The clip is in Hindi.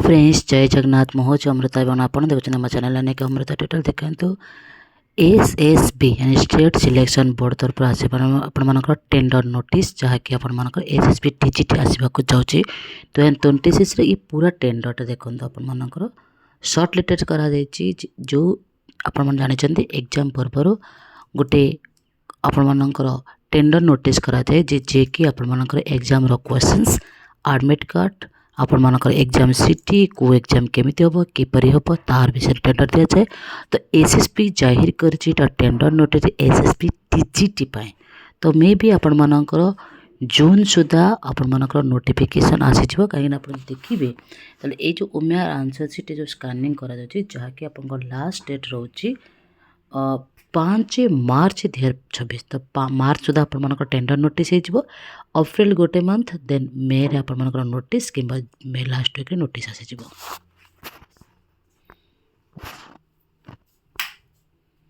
फ्रेंड्स जय जगन्नाथ मुझे अमृता एवं आप देखते आम चैनल अनेक अमृता टाइटल देखते एसएसबी यानी स्टेट सिलेक्शन बोर्ड तरफ आपर टेंडर नोटिस जहाँकि आपर एसएसबी टीजीटी आसवाक जाऊँगी 2026 ये पूरा टेंडरटा देखते आपर सर्ट लिस्ट करा जो आपण जानते एग्जाम पूर्व गोटे आपर टेंडर नोटिस करा जाए जे कि आपर एग्जाम क्वेश्चंस एडमिट कार्ड आपर एग्जाम सीटी को एग्जाम केमिति हम किपरि हम तार विषय टेंडर दि जाए। तो एसएसबी जाहिर कर टेंडर नोटिस एसएसबी टीजीटी पाए तो मे भी आपर जून सुधा आपर नोटिफिकेशन आसीज कहीं आप देखिए ये जो ओमेआर आंसर सीट जो स्कानिंग करा जहाँकि आप लास्ट डेट रोचे 5 मार्च 2026 तो मार्च सुधा आपर टेंडर नोटिस हो अप्रैल गोटे मंथ देन मे रे आपर नोटिस कि मे लास्ट वीक नोटिस आसीज।